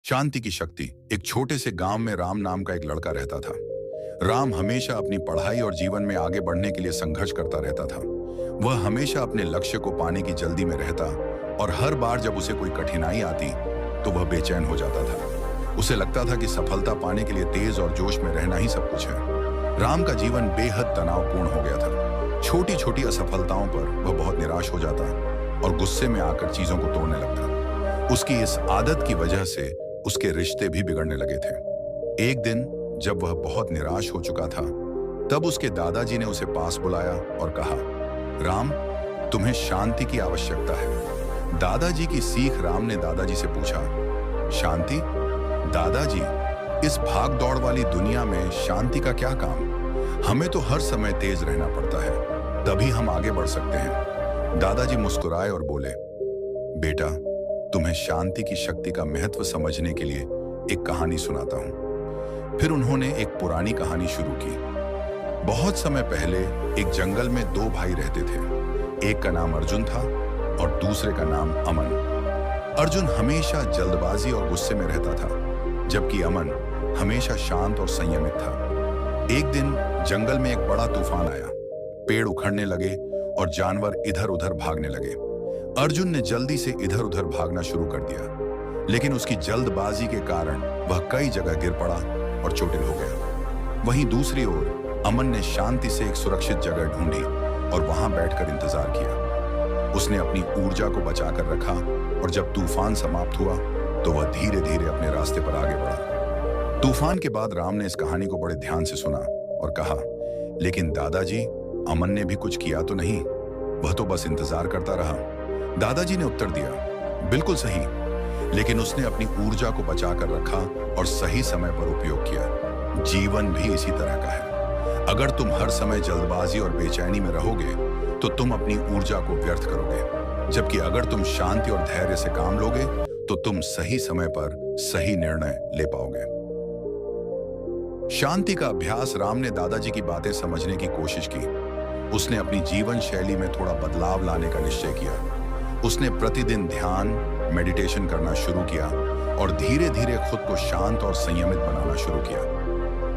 शांति की शक्ति। एक छोटे से गांव में राम नाम का एक लड़का रहता था। राम हमेशा अपनी पढ़ाई और जीवन में आगे बढ़ने के लिए संघर्ष करता रहता था। वह हमेशा अपने लक्ष्य को पाने की जल्दी में रहता और हर बार जब उसे कोई कठिनाई आती तो वह बेचैन हो जाता था। उसे लगता था कि सफलता पाने के लिए तेज और जोश में रहना ही सब कुछ है। राम का जीवन बेहद तनावपूर्ण हो गया था। छोटी छोटी असफलताओं पर वह बहुत निराश हो जाता और गुस्से में आकर चीजों को तोड़ने लगता। उसकी इस आदत की वजह से उसके रिश्ते भी बिगड़ने लगे थे। एक दिन जब वह बहुत निराश हो चुका था, तब उसके दादाजी ने उसे पास बुलाया और कहा, राम, तुम्हें शांति की आवश्यकता है। दादाजी की सीख राम ने दादाजी से पूछा, शांति? दादाजी, इस भाग दौड़ वाली दुनिया में शांति का क्या काम? हमें तो हर समय तेज रहना पड़ता है, तभी हम आगे बढ़ सकते हैं। दादाजी मुस्कुराए और बोले, बेटा, तुम्हें शांति की शक्ति का महत्व समझने के लिए एक कहानी सुनाता हूं। फिर उन्होंने एक पुरानी कहानी शुरू की। बहुत समय पहले एक जंगल में दो भाई रहते थे। एक का नाम अर्जुन था और दूसरे का नाम अमन। अर्जुन हमेशा जल्दबाजी और गुस्से में रहता था, जबकि अमन हमेशा शांत और संयमित था। एक दिन जंगल में एक बड़ा तूफान आया। पेड़ उखड़ने लगे और जानवर इधर उधर भागने लगे। अर्जुन ने जल्दी से इधर उधर भागना शुरू कर दिया, लेकिन उसकी जल्दबाजी के कारण वह कई जगह गिर पड़ा और चोटिल हो गया। वहीं दूसरी ओर अमन ने शांति से एक सुरक्षित जगह ढूंढी और वहां बैठकर इंतजार किया। उसने अपनी ऊर्जा को बचाकर रखा और जब तूफान समाप्त हुआ तो वह धीरे धीरे अपने रास्ते पर आगे बढ़ा। तूफान के बाद राम ने इस कहानी को बड़े ध्यान से सुना और कहा, लेकिन दादाजी, अमन ने भी कुछ किया तो नहीं? वह तो बस इंतजार करता रहा। दादाजी ने उत्तर दिया, बिल्कुल सही, लेकिन उसने अपनी ऊर्जा को बचाकर रखा और सही समय पर उपयोग किया। जीवन भी इसी तरह का है। अगर तुम हर समय जल्दबाजी और बेचैनी में रहोगे तो तुम अपनी ऊर्जा को व्यर्थ करोगे, जबकि अगर तुम शांति और धैर्य से काम लोगे तो तुम सही समय पर सही निर्णय ले पाओगे। शांति का अभ्यास। राम ने दादाजी की बातें समझने की कोशिश की। उसने अपनी जीवन शैली में थोड़ा बदलाव लाने का निश्चय किया। उसने प्रतिदिन ध्यान, मेडिटेशन करना शुरू किया और धीरे धीरे खुद को शांत और संयमित बनाना शुरू किया।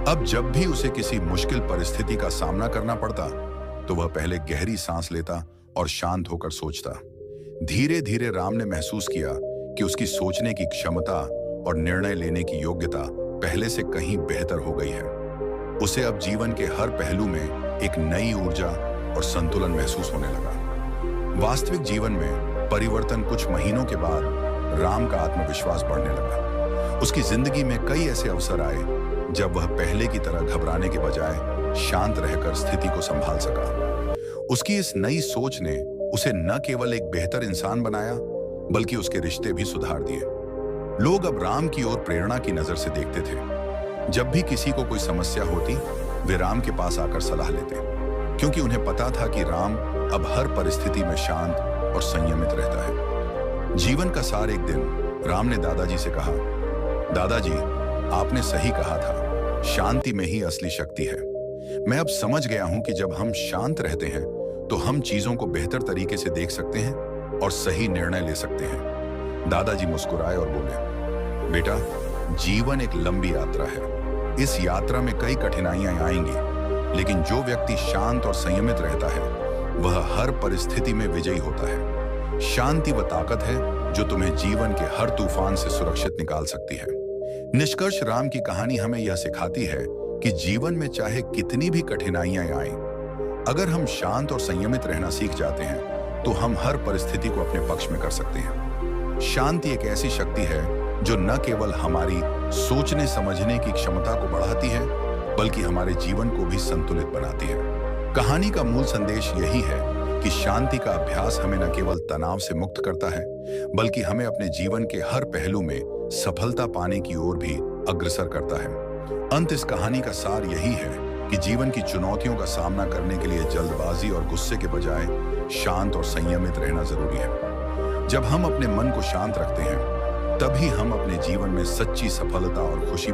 अब जब भी उसे किसी मुश्किल परिस्थिति का सामना करना पड़ता तो वह पहले गहरी सांस लेता और शांत होकर सोचता। धीरे धीरे राम ने महसूस किया कि उसकी सोचने की क्षमता और निर्णय लेने की योग्यता पहले से कहीं बेहतर हो गई है। उसे अब जीवन के हर पहलू में एक नई ऊर्जा और संतुलन महसूस होने लगा। वास्तविक जीवन में परिवर्तन कुछ महीनों के बाद राम का आत्मविश्वास बढ़ने लगा। उसकी जिंदगी में कई ऐसे अवसर आए जब वह पहले की तरह घबराने के बजाय शांत रहकर स्थिति को संभाल सका। उसकी इस नई सोच ने उसे न केवल एक बेहतर इंसान बनाया, बल्कि उसके रिश्ते भी सुधार दिए। लोग अब राम की ओर प्रेरणा की नजर से देखते थे। जब भी किसी को कोई समस्या होती, वे राम के पास आकर सलाह लेते, क्योंकि उन्हें पता था कि राम अब हर परिस्थिति में शांत और संयमित रहता है। जीवन का सार। एक दिन राम ने दादाजी से कहा, दादाजी, आपने सही कहा था, शांति में ही असली शक्ति है। मैं अब समझ गया हूं कि जब हम शांत रहते हैं तो हम चीजों को बेहतर तरीके से देख सकते हैं और सही निर्णय ले सकते हैं। दादाजी मुस्कुराए और बोले, बेटा, जीवन एक लंबी यात्रा है। इस यात्रा में कई कठिनाइयां आएंगी, लेकिन जो व्यक्ति शांत और संयमित रहता है वह हर परिस्थिति में विजयी होता है। शांति वह ताकत है जो तुम्हें जीवन के हर तूफान से सुरक्षित निकाल सकती है। निष्कर्ष, राम की कहानी हमें यह सिखाती है कि जीवन में चाहे कितनी भी कठिनाइयां आएं, अगर हम शांत और संयमित रहना सीख जाते हैं तो हम हर परिस्थिति को अपने पक्ष में कर सकते हैं। शांति एक ऐसी शक्ति है जो न केवल हमारी सोचने समझने की क्षमता को बढ़ाती है, बल्कि हमारे जीवन को भी संतुलित बनाती है। कहानी का मूल संदेश यही है कि शांति का अभ्यास हमें न केवल तनाव से मुक्त करता है, बल्कि हमें अपने जीवन के हर पहलू में सफलता पाने की ओर भी अग्रसर करता है। अंत इस कहानी का सार यही है कि जीवन की चुनौतियों का सामना करने के लिए जल्दबाजी और गुस्से के बजाय शांत और संयमित रहना जरूरी है। जब हम अपने मन को शांत रखते हैं, तभी हम अपने जीवन में सच्ची सफलता और खुशी